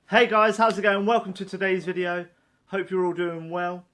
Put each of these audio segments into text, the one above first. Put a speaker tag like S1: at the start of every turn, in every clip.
S1: Hey guys, how's it going? Welcome to today's video. Hope you're all doing well.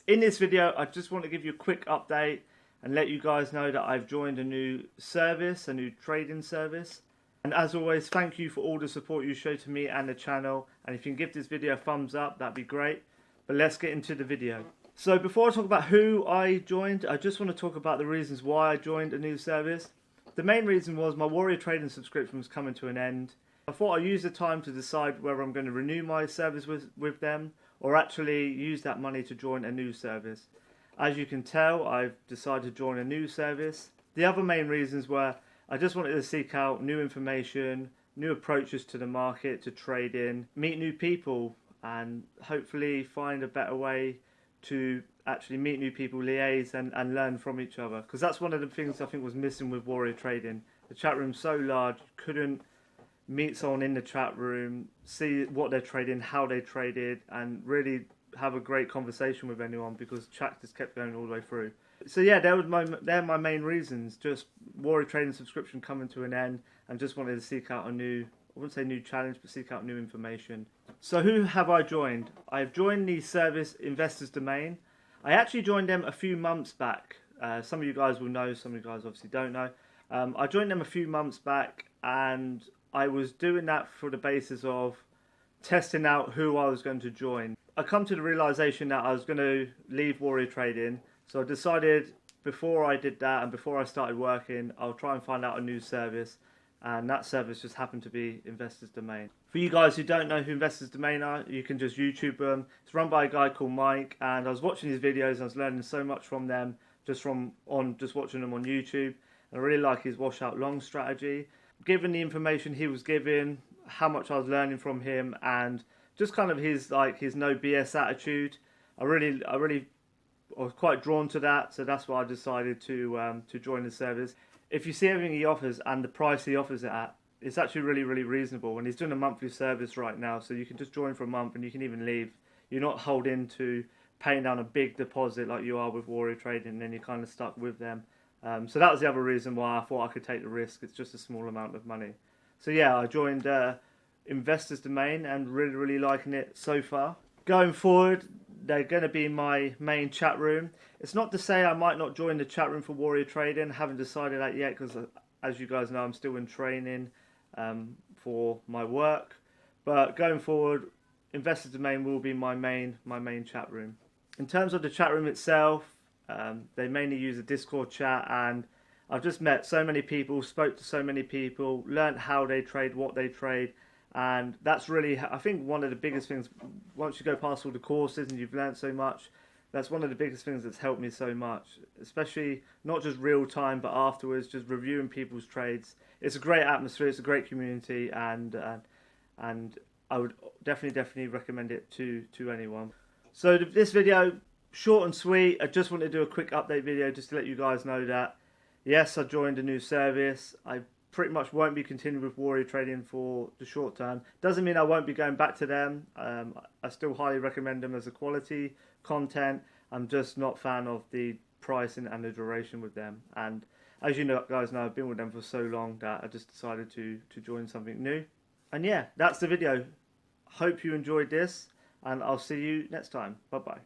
S1: In this video, I just want to give you a quick update and let you guys know that I've joined a new service, a new trading service. And as always, thank you for all the support you show to me and the channel. And if you can give this video a thumbs up, that'd be great. But let's get into the video. So before I talk about who I joined, I just want to talk about the reasons why I joined a new service. The main reason was my Warrior Trading subscription was coming to an end. I thought I'd use the time to decide whether I'm going to renew my service with them or actually use that money to join a new service. As you can tell, I've decided to join a new service. The other main reasons were I just wanted to seek out new information, new approaches to the market, to trading, meet new people, and hopefully find a better way to actually meet new people, liaise and learn from each other. Because that's one of the things I think was missing with Warrior Trading. The chat room's so large, you couldn't meet someone in the chat room, see what they're trading, how they traded, and really have a great conversation with anyone because chat just kept going all the way through. So yeah, they're my main reasons. Just Warrior Trading subscription coming to an end, and just wanted to seek out a new, I wouldn't say new challenge, but seek out new information. So who have I joined? I've joined the service Investors Domain. I actually joined them a few months back. Some of you guys will know, some of you guys obviously don't know. I joined them a few months back, and I was doing that for the basis of testing out who I was going to join. I come to the realization that I was going to leave Warrior Trading, so I decided before I did that and before I started working, I'll try and find out a new service, and that service just happened to be Investors Domain. For you guys who don't know who Investors Domain are, you can just YouTube them. It's run by a guy called Mike, and I was watching his videos and I was learning so much from them just watching them on YouTube. I really like his washout long strategy. Given the information he was giving, how much I was learning from him, and just kind of his no BS attitude, I was quite drawn to that. So that's why I decided to join the service. If you see everything he offers and the price he offers it at, it's actually really reasonable. And he's doing a monthly service right now, so you can just join for a month and you can even leave. You're not holding to paying down a big deposit like you are with Warrior Trading, and then you're kind of stuck with them. So that was the other reason why I thought I could take the risk. It's just a small amount of money. So yeah, I joined Investors Domain and really liking it so far. Going forward, they're going to be my main chat room. It's not to say I might not join the chat room for Warrior Trading. Haven't decided that yet because, as you guys know, I'm still in training for my work. But going forward, Investors Domain will be my main chat room. In terms of the chat room itself, they mainly use a Discord chat, and I've just met so many people, spoke to so many people, learned how they trade, what they trade, and that's really, I think, one of the biggest things. Once you go past all the courses and you've learned so much, that's one of the biggest things that's helped me so much, especially not just real time, but afterwards, just reviewing people's trades. It's a great atmosphere, it's a great community, and I would definitely recommend it to anyone. So this video, short and sweet. I just wanted to do a quick update video just to let you guys know that yes, I joined a new service. I pretty much won't be continuing with Warrior Trading for the short term. Doesn't mean I won't be going back to them. I still highly recommend them as a quality content. I'm just not a fan of the pricing and the duration with them. And as you know, guys know, I've been with them for so long that I just decided to join something new. And yeah, that's the video. Hope you enjoyed this, and I'll see you next time. Bye bye.